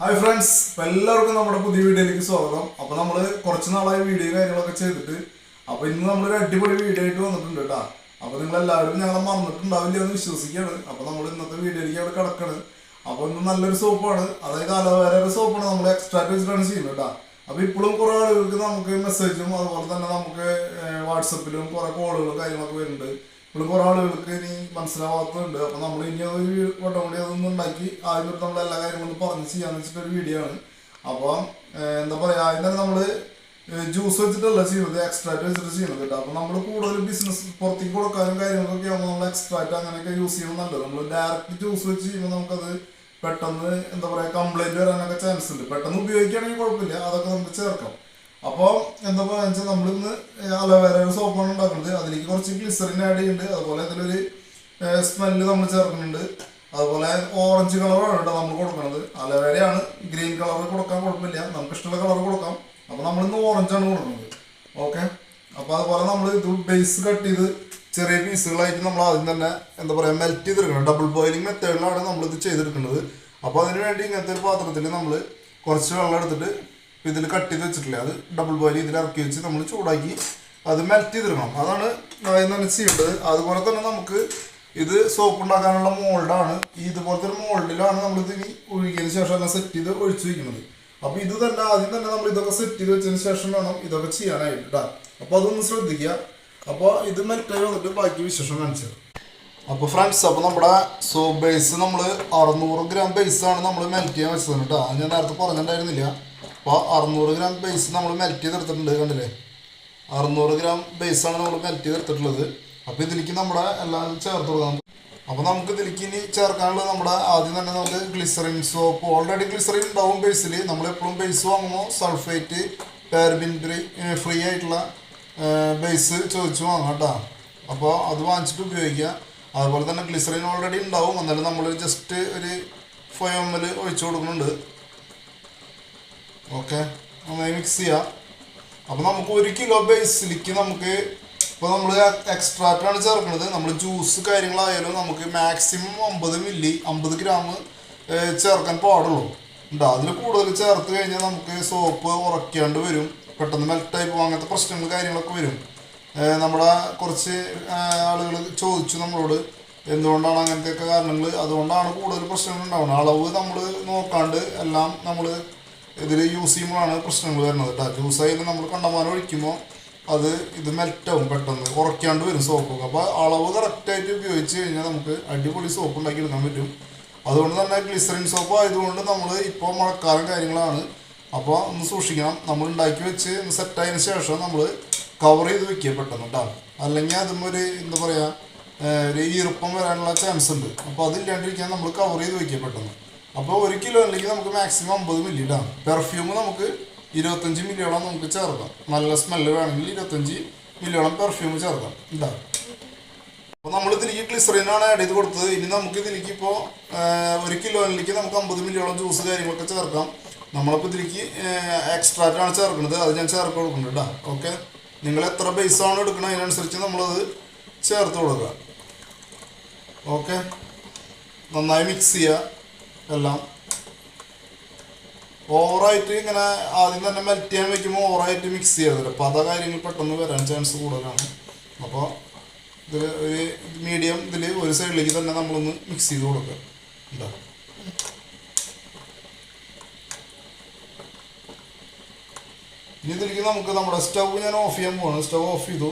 Hi friends, എല്ലാവർക്കും നമ്മുടെ പുതിയ വീഡിയോയിലേക്ക് സ്വാഗതം. അപ്പോൾ നമ്മൾ കുറച്ച് നാളായി വീഡിയോ കാര്യങ്ങളൊക്കെ ചെയ്തിട്ട് അപ്പോൾ ഇന്ന് നമ്മളൊരു അടിപൊളി വീഡിയോ ആയിട്ട് വന്നിട്ടുണ്ട് കേട്ടോ. അപ്പോൾ നിങ്ങളെല്ലാവരും ഞങ്ങളെ മറന്നിട്ടുണ്ടാവില്ല എന്ന് വിശ്വസിക്കുകയാണ്. അപ്പോൾ നമ്മൾ ഇന്നത്തെ വീഡിയോയിലേക്ക് അവിടെ കിടക്കണം. അപ്പോൾ ഇന്ന് നല്ലൊരു സോപ്പാണ്, അതായത് അലോവേരയുടെ സോപ്പാണ് നമ്മൾ എക്സ്ട്രാക്ട് വെച്ചിട്ടാണ് ചെയ്യുന്നത് കേട്ടോ. അപ്പോൾ ഇപ്പോഴും കുറേ ആളുകൾക്ക് നമുക്ക് മെസ്സേജും അതുപോലെ തന്നെ നമുക്ക് വാട്സപ്പിലും കുറേ കോളുകളും കാര്യങ്ങളൊക്കെ വരുന്നുണ്ട്. ഇപ്പോൾ കുറേ ആളുകൾക്ക് ഇനി മനസ്സിലാവാത്തതുണ്ട്. അപ്പോൾ നമ്മൾ ഇനി അതൊരു വട്ടം കൂടി അതൊന്നും ഉണ്ടാക്കി ആദ്യം തൊട്ട് നമ്മൾ എല്ലാ കാര്യങ്ങളും പറഞ്ഞ് ചെയ്യാന്ന് വെച്ചിട്ടൊരു വീഡിയോ ആണ്. അപ്പം എന്താ പറയുക, ആദ്യം തന്നെ നമ്മൾ ജ്യൂസ് വെച്ചിട്ടല്ല ചെയ്യുന്നത്, എക്സ്ട്രാക്ട് വെച്ചിട്ട് ചെയ്യുന്നത് കേട്ടോ. അപ്പോൾ നമ്മൾ കൂടുതൽ ബിസിനസ് പുറത്തേക്ക് കൊടുക്കാനും കാര്യങ്ങളൊക്കെ ആകുമ്പോൾ നമ്മൾ എക്സ്ട്രാക്ട് അങ്ങനെയൊക്കെ യൂസ് ചെയ്യണം നല്ലത്. നമ്മൾ ഡയറക്റ്റ് ജ്യൂസ് വെച്ച് ചെയ്യുമ്പോൾ നമുക്കത് പെട്ടെന്ന് എന്താ പറയുക കംപ്ലൈൻറ്റ് വരാനൊക്കെ ചാൻസ് ഉണ്ട്. പെട്ടെന്ന് ഉപയോഗിക്കുകയാണെങ്കിൽ കുഴപ്പമില്ല, അതൊക്കെ നമുക്ക് ചേർക്കാം. അപ്പോൾ എന്താ പറയുക വെച്ചാൽ നമ്മളിന്ന് അലോവേരയുടെ സോപ്പാണ് ഉണ്ടാക്കുന്നത്. അതിലേക്ക് കുറച്ച് ഗ്ലിസറിൻ ആഡ് ചെയ്യുന്നുണ്ട്. അതുപോലെ അതിലൊരു സ്മെല്ല് നമ്മൾ ചേർക്കുന്നുണ്ട്. അതുപോലെ ഓറഞ്ച് കളറാണ് കേട്ടോ നമ്മൾ കൊടുക്കുന്നത്. അലോവേരയാണ്, ഗ്രീൻ കളർ കൊടുക്കാൻ കുഴപ്പമില്ല, നമുക്ക് ഇഷ്ടമുള്ള കളർ കൊടുക്കാം. അപ്പോൾ നമ്മളിന്ന് ഓറഞ്ചാണ് കൊടുക്കുന്നത്. ഓക്കെ. അപ്പോൾ അതുപോലെ നമ്മൾ ഇത് ബേസ് കട്ട് ചെയ്ത് ചെറിയ പീസുകളായിട്ട് നമ്മൾ ആദ്യം തന്നെ എന്താ പറയുക മെൽറ്റ് ചെയ്തെടുക്കണം. ഡബിൾ ബോയിലിംഗ് മെത്തേഡിലാണ് നമ്മളിത് ചെയ്തെടുക്കുന്നത്. അപ്പോൾ അതിന് വേണ്ടി ഇങ്ങനത്തെ ഒരു പാത്രത്തിൽ നമ്മൾ കുറച്ച് വെള്ളം എടുത്തിട്ട് ഇതിൽ കട്ട് ചെയ്ത് വെച്ചിട്ടില്ല, അത് ഡബിൾ ബോയിൽ ഇതിൽ ഇറക്കി വെച്ച് നമ്മൾ ചൂടാക്കി അത് മെൽറ്റ് ചെയ്തെടുക്കണം. അതാണ് അതിന് ചെയ്യേണ്ടത്. അതുപോലെ തന്നെ നമുക്ക് ഇത് സോപ്പ് ഉണ്ടാക്കാനുള്ള മോൾഡാണ്. ഇതുപോലത്തെ ഒരു മോൾഡിലാണ് നമ്മളിത് ഇനി ഒഴുകിയതിന് ശേഷം എല്ലാം സെറ്റ് ചെയ്ത് ഒഴിച്ചു വയ്ക്കുന്നത്. അപ്പോൾ ഇത് തന്നെ ആദ്യം തന്നെ നമ്മൾ ഇതൊക്കെ സെറ്റ് ചെയ്ത് വെച്ചതിന് ശേഷം വേണം ഇതൊക്കെ ചെയ്യാനായിട്ട് കേട്ടോ. അപ്പോൾ അതൊന്ന് ശ്രദ്ധിക്കുക. അപ്പോൾ ഇത് മെൽറ്റായി വന്നിട്ട് ബാക്കി വിശേഷം കാണിച്ചത്. അപ്പോൾ ഫ്രണ്ട്സ്, അപ്പോൾ നമ്മുടെ സോപ്പ് ബേസ് നമ്മൾ 600 ഗ്രാം ബേസാണ് നമ്മൾ മെൽറ്റ് ചെയ്യാൻ വെച്ചത് കേട്ടോ. അത് ഞാൻ നേരത്തെ പറഞ്ഞിട്ടുണ്ടായിരുന്നില്ല. അപ്പോൾ 600 ഗ്രാം ബേസ് നമ്മൾ മെൽറ്റ് ചെയ്തെടുത്തിട്ടുണ്ട്, കണ്ടില്ലേ? 600 ഗ്രാം ബേസാണ് നമ്മൾ മെൽറ്റ് ചെയ്തെടുത്തിട്ടുള്ളത്. അപ്പോൾ ഇതിലേക്ക് നമ്മുടെ എല്ലാം ചേർത്ത് കൊടുക്കാം. അപ്പോൾ നമുക്ക് ഇതിലേക്ക് ഇനി ചേർക്കാനുള്ളത് നമ്മുടെ ആദ്യം തന്നെ നമുക്ക് ഗ്ലിസറിൻ സോപ്പ്. ഓൾറെഡി ഗ്ലിസറിൻ ഉണ്ടാവും ബേസിൽ. നമ്മളെപ്പോഴും ബേസ് വാങ്ങുമ്പോൾ സൾഫേറ്റ് പാരബിൻ ഫ്രീ ആയിട്ടുള്ള ബേസ് ചോദിച്ചു വാങ്ങാം കേട്ടോ. അപ്പോൾ അത് വാങ്ങിച്ചിട്ട് ഉപയോഗിക്കുക. അതുപോലെ തന്നെ ഗ്ലിസറിൻ ഓൾറെഡി ഉണ്ടാവും, എന്നാലും നമ്മൾ ജസ്റ്റ് ഒരു 5 ml ഒഴിച്ചു കൊടുക്കുന്നുണ്ട്. ഓക്കെ, നന്നായി മിക്സ് ചെയ്യാം. അപ്പോൾ നമുക്ക് 1 കിലോ ബേസിലേക്ക് നമുക്ക് ഇപ്പോൾ നമ്മൾ എക്സ്ട്രാക്റ്റാണ് ചേർക്കുന്നത്. നമ്മൾ ജ്യൂസ് കാര്യങ്ങളായാലും നമുക്ക് മാക്സിമം 50 ഗ്രാം ചേർക്കാൻ പാടുള്ളൂ ഉണ്ടോ. അതിൽ കൂടുതൽ ചേർത്ത് കഴിഞ്ഞാൽ നമുക്ക് സോപ്പ് ഉറക്കാണ്ട് വരും, പെട്ടെന്ന് മെൽറ്റായി പോകും, അങ്ങനത്തെ പ്രശ്നങ്ങൾ കാര്യങ്ങളൊക്കെ വരും. നമ്മുടെ കുറച്ച് ആളുകൾ ചോദിച്ചു നമ്മളോട് എന്തുകൊണ്ടാണ് അങ്ങനത്തെയൊക്കെ കാരണങ്ങൾ, അതുകൊണ്ടാണ് കൂടുതൽ പ്രശ്നങ്ങൾ ഉണ്ടാവുന്നത്. അളവ് നമ്മൾ നോക്കാണ്ട് എല്ലാം നമ്മൾ ഇതിൽ യൂസ് ചെയ്യുമ്പോഴാണ് പ്രശ്നങ്ങൾ വരുന്നത് കേട്ടോ. ജ്യൂസായാലും നമ്മൾ കണ്ടമാനം ഒഴിക്കുമ്പോൾ ഇത് മെൽറ്റാവും, പെട്ടെന്ന് ഉറക്കാണ്ട് വരും സോപ്പൊക്കെ. അപ്പോൾ അളവ് കറക്റ്റായിട്ട് ഉപയോഗിച്ച് കഴിഞ്ഞാൽ നമുക്ക് അടിപൊളി സോപ്പ് ഉണ്ടാക്കി എടുക്കാൻ പറ്റും. അതുകൊണ്ട് തന്നെ ഗ്ലിസറിൻ സോപ്പ് ആയതുകൊണ്ട് നമ്മൾ ഇപ്പോൾ മഴക്കാലം കാര്യങ്ങളാണ്, അപ്പോൾ ഒന്ന് സൂക്ഷിക്കണം. നമ്മൾ ഉണ്ടാക്കി വെച്ച് സെറ്റായതിനു ശേഷം നമ്മൾ കവർ ചെയ്ത് വെക്കുക പെട്ടെന്ന് കേട്ടോ. അല്ലെങ്കിൽ അതും ഒരു എന്താ പറയുക ഒരു ഈർപ്പം വരാനുള്ള ചാൻസ് ഉണ്ട്. അപ്പോൾ അതില്ലാണ്ടിരിക്കാൻ നമ്മൾ കവർ ചെയ്ത് വെക്കുക പെട്ടെന്ന്. അപ്പോൾ 1 കിലോ അല്ലെങ്കിൽ നമുക്ക് മാക്സിമം 50 ml ഇടാം. പെർഫ്യൂം നമുക്ക് 25 ml നമുക്ക് ചേർക്കാം. നല്ല സ്മെല്ല് വേണമെങ്കിൽ 25 ml പെർഫ്യൂം ചേർക്കാം ഇതാ. അപ്പോൾ നമ്മൾ ഇതിലേക്ക് ഗ്ലിസറിനാണ് ആഡ് ചെയ്ത് കൊടുത്തത്. ഇനി നമുക്ക് ഇതിലേക്ക് ഇപ്പോൾ 1 കിലോയിലേക്ക് നമുക്ക് 50 ml ജ്യൂസ് കാര്യങ്ങളൊക്കെ ചേർക്കാം. നമ്മളിപ്പോൾ ഇതിലേക്ക് എക്സ്ട്രാക്റ്റാണ് ചേർക്കുന്നത്, അത് ഞാൻ ചേർത്ത് കൊടുക്കുന്നുണ്ട് കേട്ടോ. ഓക്കെ, നിങ്ങൾ എത്ര ബേസാണ് എടുക്കുന്നത് അതിനനുസരിച്ച് നമ്മളത് ചേർത്ത് കൊടുക്കുക. ഓക്കെ, നന്നായി മിക്സ് ചെയ്യുക എല്ലാം. ഓവറായിട്ട് ഇങ്ങനെ ആദ്യം തന്നെ മെൽറ്റ് ചെയ്യാൻ വയ്ക്കുമ്പോൾ ഓവറായിട്ട് മിക്സ് ചെയ്യരുത്. അപ്പോൾ അതാ കാര്യങ്ങൾ പെട്ടെന്ന് വരാൻ ചാൻസ് കൂടുതലാണ്. അപ്പോൾ ഇതിൽ ഒരു മീഡിയം ഇതിൽ ഒരു സൈഡിലേക്ക് തന്നെ നമ്മളൊന്ന് മിക്സ് ചെയ്ത് കൊടുക്കുക ഉണ്ടോ. ഇനി ഇതിലേക്ക് നമുക്ക് നമ്മുടെ സ്റ്റവ് ഞാൻ ഓഫ് ചെയ്യാൻ പോവാണ്. സ്റ്റവ് ഓഫ് ചെയ്തു.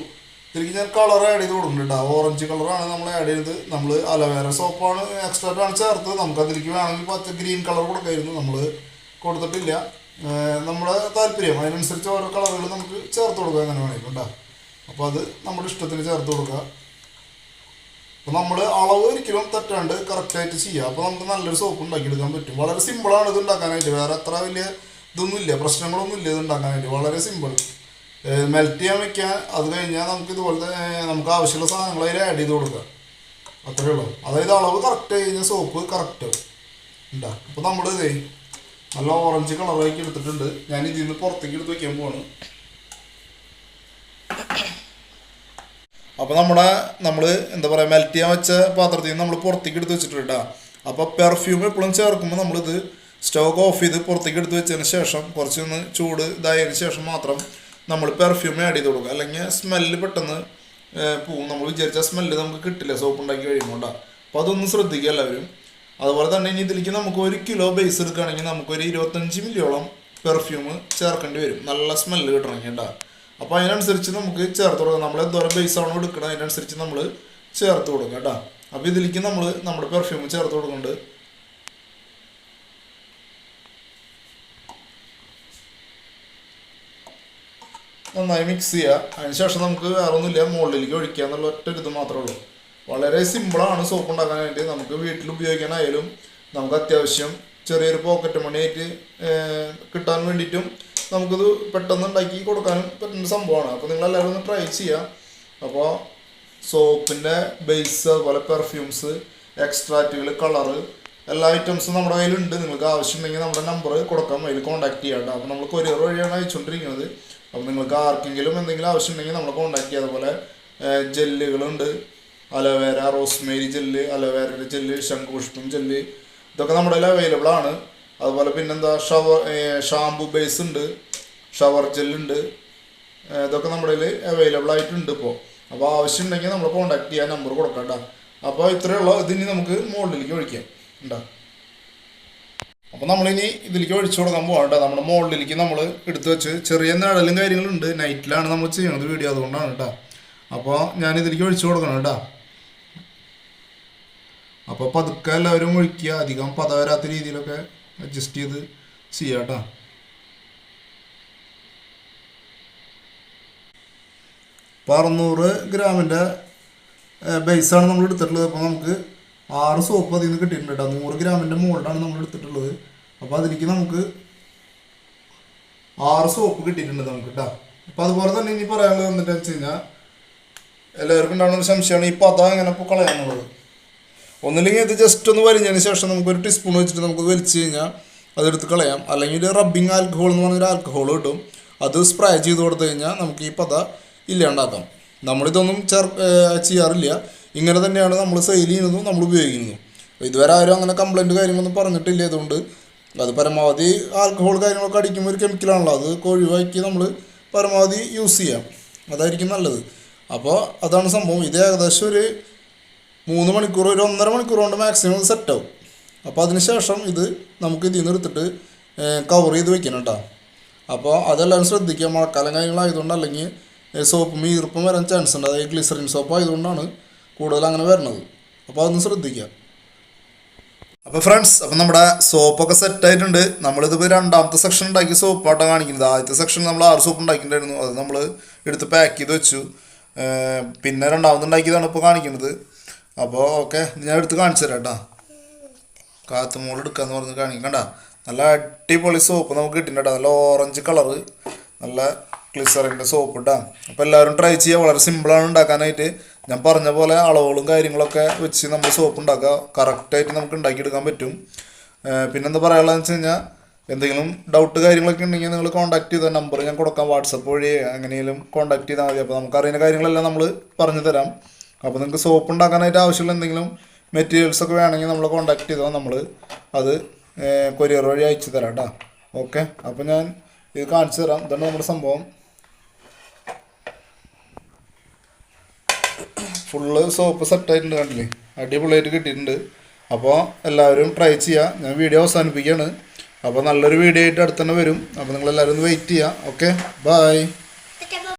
ഇതിലേക്ക് ഞാൻ കളർ ആഡ് ചെയ്ത് കൊടുക്കുന്നുണ്ട് കേട്ടോ. ഓറഞ്ച് കളറാണ് നമ്മൾ ആഡ് ചെയ്തത്. നമ്മൾ അലോവേര സോപ്പാണ് എക്സ്ട്രാക്റ്റാണ് ചേർത്തത്. നമുക്ക് അതിലേക്ക് വേണമെങ്കിൽ ഗ്രീൻ കളർ കൊടുക്കായിരുന്നു, നമ്മൾ കൊടുത്തിട്ടില്ല. നമ്മുടെ താല്പര്യം അതിനനുസരിച്ച് ഓരോ കളറുകൾ നമുക്ക് ചേർത്ത് കൊടുക്കുക, അങ്ങനെ വേണമെങ്കിൽ കേട്ടോ. അപ്പോൾ അത് നമ്മുടെ ഇഷ്ടത്തിന് ചേർത്ത് കൊടുക്കുക. അപ്പോൾ നമ്മൾ അളവ് ഒരിക്കലും തെറ്റാണ്ട് കറക്റ്റായിട്ട് ചെയ്യുക. അപ്പോൾ നമുക്ക് നല്ലൊരു സോപ്പ് ഉണ്ടാക്കിയെടുക്കാൻ പറ്റും. വളരെ സിമ്പിളാണ് ഇത് ഉണ്ടാക്കാനായിട്ട്. വേറെ അത്ര വലിയ ഇതൊന്നുമില്ല, പ്രശ്നങ്ങളൊന്നുമില്ല ഇത് ഉണ്ടാക്കാനായിട്ട്. വളരെ സിമ്പിൾ. മെൽറ്റ് ചെയ്യാൻ വെക്കാൻ, അത് കഴിഞ്ഞാൽ നമുക്ക് ഇതുപോലത്തെ നമുക്ക് ആവശ്യമുള്ള സാധനങ്ങൾ അതിൽ ആഡ് ചെയ്ത് കൊടുക്കുക, അത്രയേ ഉള്ളൂ. അതായത് അളവ് കറക്റ്റ് കഴിഞ്ഞാൽ സോപ്പ് കറക്റ്റ് ആവും ഉണ്ടാ. അപ്പോൾ നമ്മൾ ഇതേ നല്ല ഓറഞ്ച് കളറാക്കി എടുത്തിട്ടുണ്ട്. ഞാൻ ഇതിൽ നിന്ന് പുറത്തേക്ക് എടുത്ത് വയ്ക്കാൻ പോവാണ്. അപ്പോൾ നമ്മൾ എന്താ പറയുക മെൽറ്റ് ചെയ്യാൻ വെച്ച പാത്രത്തിൽ നിന്ന് നമ്മൾ പുറത്തേക്ക് എടുത്ത് വെച്ചിട്ടുണ്ട് കേട്ടോ. അപ്പോൾ പെർഫ്യൂം എപ്പോഴും ചേർക്കുമ്പോൾ നമ്മളിത് സ്റ്റോക്ക് ഓഫ് ചെയ്ത് പുറത്തേക്ക് എടുത്ത് വെച്ചതിന് ശേഷം കുറച്ചൊന്ന് ചൂട് ഇതായതിനു ശേഷം മാത്രം നമ്മൾ പെർഫ്യൂം ആഡ് ചെയ്ത് കൊടുക്കുക. അല്ലെങ്കിൽ സ്മെല്ല് പെട്ടെന്ന് പോവും. നമ്മൾ വിചാരിച്ച സ്മെല്ല് നമുക്ക് കിട്ടില്ല സോപ്പ് ഉണ്ടാക്കി കഴിയുമ്പോൾ. അപ്പോൾ അതൊന്നും ശ്രദ്ധിക്കുക എല്ലാവരും. അതുപോലെ തന്നെ ഇനി ഇതിലേക്ക് നമുക്ക് 1 കിലോ ബേസ് എടുക്കുകയാണെങ്കിൽ നമുക്കൊരു 25 മില്ലിയോളം പെർഫ്യൂം ചേർക്കേണ്ടി വരും, നല്ല സ്മെല്ല് കിട്ടണമെങ്കിൽ കേട്ടോ. അപ്പോൾ അതിനനുസരിച്ച് നമുക്ക് ചേർത്ത് കൊടുക്കാം. നമ്മൾ എന്തോരം ബേസ് ആണോ എടുക്കണം അതിനനുസരിച്ച് നമ്മൾ ചേർത്ത് കൊടുക്കാം കേട്ടോ. അപ്പോൾ ഇതിലേക്ക് നമ്മൾ നമ്മുടെ പെർഫ്യൂം ചേർത്ത് കൊടുക്കുന്നുണ്ട്. നന്നായി മിക്സ് ചെയ്യുക. അതിനുശേഷം നമുക്ക് വേറെ ഒന്നുമില്ല, മുകളിലേക്ക് ഒഴിക്കുക എന്നുള്ള ഒറ്റ ഇത് മാത്രമേ ഉള്ളൂ. വളരെ സിമ്പിളാണ് സോപ്പ് ഉണ്ടാക്കാനായിട്ട്. നമുക്ക് വീട്ടിൽ ഉപയോഗിക്കാനായാലും നമുക്ക് അത്യാവശ്യം ചെറിയൊരു പോക്കറ്റ് മണിയായിട്ട് കിട്ടാൻ വേണ്ടിയിട്ടും നമുക്കിത് പെട്ടെന്ന് ഉണ്ടാക്കി കൊടുക്കാനും പറ്റുന്ന സംഭവമാണ്. അപ്പോൾ നിങ്ങളെല്ലാവരും ഒന്ന് ട്രൈ ചെയ്യുക. അപ്പോൾ സോപ്പിൻ്റെ ബേസ്, അതുപോലെ പെർഫ്യൂംസ്, എക്സ്ട്രാക്റ്റുകൾ, കളറ്, എല്ലാ ഐറ്റംസും നമ്മുടെ കയ്യിലുണ്ട്. നിങ്ങൾക്ക് ആവശ്യമുണ്ടെങ്കിൽ നമ്മുടെ നമ്പർ കൊടുക്കാം, അതിൽ കോൺടാക്ട് ചെയ്യാം. അപ്പോൾ നമ്മൾ കൊറിയർ വഴിയാണ് അയച്ചുകൊണ്ടിരിക്കുന്നത്. അപ്പോൾ നിങ്ങൾക്ക് ആർക്കെങ്കിലും എന്തെങ്കിലും ആവശ്യമുണ്ടെങ്കിൽ നമ്മളെ കോൺടാക്ട് ചെയ്യുക. അതുപോലെ ജെല്ലുകളുണ്ട്, അലോവേര, റോസ്മേരി ജെല്ല്, അലോവേരയുടെ ജെല്ല്, ശംഖുപുഷ്പം ജെല്ല്, ഇതൊക്കെ നമ്മുടെ കയ്യിൽ അവൈലബിൾ ആണ്. അതുപോലെ പിന്നെന്താ ഷാമ്പു ബേസ് ഉണ്ട്, ഷവർ ജെല്ലുണ്ട്, ഇതൊക്കെ നമ്മുടെ കയ്യിൽ അവൈലബിൾ ആയിട്ടുണ്ട് ഇപ്പോൾ. അപ്പോൾ ആവശ്യമുണ്ടെങ്കിൽ നമ്മൾ കോൺടാക്ട് ചെയ്യാൻ നമ്പർ കൊടുക്കാം കേട്ടോ. അപ്പോൾ ഇത്രയുള്ള ഇതിനി നമുക്ക് മുകളിലേക്ക് ഒഴിക്കാം ഉണ്ടോ. അപ്പോൾ നമ്മളിനി ഇതിലേക്ക് ഒഴിച്ചു കൊടുക്കാൻ പോകാം കേട്ടോ. നമ്മുടെ മുകളിലേക്ക് നമ്മൾ എടുത്ത് വെച്ച് ചെറിയ നിഴലും കാര്യങ്ങളുണ്ട്. നൈറ്റിലാണ് നമ്മൾ ചെയ്യുന്നത് വീഡിയോ, അതുകൊണ്ടാണ് കേട്ടോ. അപ്പോൾ ഞാനിതിലേക്ക് ഒഴിച്ചു കൊടുക്കണം കേട്ടോ. അപ്പോൾ പതുക്കെ എല്ലാവരും ഒഴിക്കുക, അധികം പത വരാത്ത രീതിയിലൊക്കെ അഡ്ജസ്റ്റ് ചെയ്ത് ചെയ്യാം കേട്ടോ. ഇപ്പോൾ 600 ഗ്രാമിൻ്റെ ബേസാണ് നമ്മൾ എടുത്തിട്ടുള്ളത്. അപ്പോൾ നമുക്ക് 6 സോപ്പ് അതിൽ നിന്ന് കിട്ടിയിട്ടുണ്ട് കേട്ടോ. 100 ഗ്രാമിൻ്റെ മുകളിലാണ് നമ്മൾ എടുത്തിട്ടുള്ളത്. അപ്പോൾ അതിലേക്ക് നമുക്ക് 6 സോപ്പ് കിട്ടിയിട്ടുണ്ട് നമുക്ക് കേട്ടോ. അപ്പോൾ അതുപോലെ തന്നെ ഇനി പറയാനുള്ളത് എന്താണെന്ന് വെച്ച് കഴിഞ്ഞാൽ, എല്ലാവർക്കും ഉണ്ടാകുന്ന ഒരു സംശയമാണ് ഈ പത എങ്ങനെ ഇപ്പോൾ കളയാന്നുള്ളത്. ഒന്നില്ലെങ്കിൽ ഇത് ജസ്റ്റ് ഒന്ന് വലിഞ്ഞതിന് ശേഷം നമുക്കൊരു ടീസ്പൂൺ വെച്ചിട്ട് നമുക്ക് വലിച്ചു കഴിഞ്ഞാൽ അതെടുത്ത് കളയാം. അല്ലെങ്കിൽ ഒരു റബ്ബിങ് ആൽക്കഹോൾ എന്ന് പറഞ്ഞൊരു ആൽക്കഹോൾ കിട്ടും, അത് സ്പ്രേ ചെയ്ത് കൊടുത്തു കഴിഞ്ഞാൽ നമുക്ക് ഈ പത ഇല്ലാണ്ടാക്കാം. നമ്മളിതൊന്നും ചെയ്യാറില്ല, ഇങ്ങനെ തന്നെയാണ് നമ്മൾ സെയിൽ ചെയ്യുന്നതും നമ്മൾ ഉപയോഗിക്കുന്നതും. ഇതുവരെ ആരും അങ്ങനെ കംപ്ലൈൻറ്റ് കാര്യങ്ങളൊന്നും പറഞ്ഞിട്ടില്ല. അതുകൊണ്ട് അത് പരമാവധി ആൽക്കഹോൾ കാര്യങ്ങളൊക്കെ അടിക്കുമ്പോൾ ഒരു കെമിക്കലാണല്ലോ, അത് ഒഴിവാക്കി നമ്മൾ പരമാവധി യൂസ് ചെയ്യാം, അതായിരിക്കും നല്ലത്. അപ്പോൾ അതാണ് സംഭവം. ഇത് ഏകദേശം ഒരു 3 മണിക്കൂർ, ഒരു 1.5 മണിക്കൂർ കൊണ്ട് മാക്സിമം സെറ്റാവും. അപ്പോൾ അതിന് ശേഷം ഇത് നമുക്ക് ഇതിൽ നിന്ന് എടുത്തിട്ട് കവർ ചെയ്ത് വെക്കണം കേട്ടോ. അപ്പോൾ അതെല്ലാവരും ശ്രദ്ധിക്കുക. മഴക്കാലം കാര്യങ്ങളായതുകൊണ്ട് അല്ലെങ്കിൽ സോപ്പ് ഈർപ്പം വരാൻ ചാൻസ് ഉണ്ട്. അതായത് ഗ്ലിസറിൻ സോപ്പ് ആയതുകൊണ്ടാണ് കൂടുതൽ അങ്ങനെ വരുന്നത്. അപ്പോൾ അതൊന്ന് ശ്രദ്ധിക്കുക. അപ്പോൾ ഫ്രണ്ട്സ്, അപ്പോൾ നമ്മുടെ സോപ്പൊക്കെ സെറ്റായിട്ടുണ്ട്. നമ്മളിതിപ്പോൾ 2ാമത്തെ സെക്ഷൻ ഉണ്ടാക്കി സോപ്പാട്ടോ കാണിക്കുന്നത്. ആദ്യത്തെ സെക്ഷൻ നമ്മൾ 6 സോപ്പ് ഉണ്ടാക്കിയിട്ടുണ്ടായിരുന്നു, അത് നമ്മൾ എടുത്ത് പാക്ക് ചെയ്ത് വെച്ചു. പിന്നെ 2ാമത് ഉണ്ടാക്കിയതാണ് ഇപ്പോൾ കാണിക്കുന്നത്. അപ്പോൾ ഓക്കെ, ഞാൻ എടുത്ത് കാണിച്ചു തരാം കേട്ടോ. കാത്തുമോൾ എടുക്കാന്ന് പറഞ്ഞ് കാണിക്കണ്ട. നല്ല അടിപൊളി സോപ്പ് നമുക്ക് കിട്ടിയിട്ടുണ്ട്. നല്ല ഓറഞ്ച് കളറ്, നല്ല ഗ്ലിസറിൻ്റെ സോപ്പ് ഇട്ടാ. അപ്പോൾ എല്ലാവരും ട്രൈ ചെയ്യുക. വളരെ സിമ്പിളാണ് ഉണ്ടാക്കാനായിട്ട്. ഞാൻ പറഞ്ഞ പോലെ അളവുകളും കാര്യങ്ങളൊക്കെ വെച്ച് നമ്മൾ സോപ്പ് ഉണ്ടാക്കുക, കറക്റ്റായിട്ട് നമുക്ക് ഉണ്ടാക്കിയെടുക്കാൻ പറ്റും. പിന്നെന്താ പറയാനുള്ളതെന്ന് വെച്ച് കഴിഞ്ഞാൽ, എന്തെങ്കിലും ഡൗട്ട് കാര്യങ്ങളൊക്കെ ഉണ്ടെങ്കിൽ നിങ്ങൾ കോൺടാക്ട് ചെയ്ത നമ്പർ ഞാൻ കൊടുക്കാം, വാട്സപ്പ് വഴി എങ്ങനെയും കോൺടാക്ട് ചെയ്താൽ മതി. അപ്പോൾ നമുക്കറിയുന്ന കാര്യങ്ങളെല്ലാം നമ്മൾ പറഞ്ഞു തരാം. അപ്പോൾ നിങ്ങൾക്ക് സോപ്പ് ഉണ്ടാക്കാനായിട്ട് ആവശ്യമുള്ള എന്തെങ്കിലും മെറ്റീരിയൽസൊക്കെ വേണമെങ്കിൽ നമ്മൾ കോൺടാക്ട് ചെയ്താൽ നമ്മൾ അത് കൊറിയർ വഴി അയച്ചു തരാം കേട്ടോ. ഓക്കെ, അപ്പോൾ ഞാൻ ഇത് കാണിച്ചു തരാം. ഇതാണ് നമ്മുടെ സംഭവം. ഫുള്ള് സോപ്പ് സെറ്റായിട്ടുണ്ട്, കണ്ടില്ലേ, അടിപൊളിയായിട്ട് കിട്ടിയിട്ടുണ്ട്. അപ്പോൾ എല്ലാവരും ട്രൈ ചെയ്യുക. ഞാൻ വീഡിയോ അവസാനിപ്പിക്കുകയാണ്. അപ്പോൾ നല്ലൊരു വീഡിയോ ആയിട്ട് അടുത്ത് തന്നെ വരും. അപ്പോൾ നിങ്ങളെല്ലാവരും ഒന്ന് വെയിറ്റ് ചെയ്യുക. Okay, by.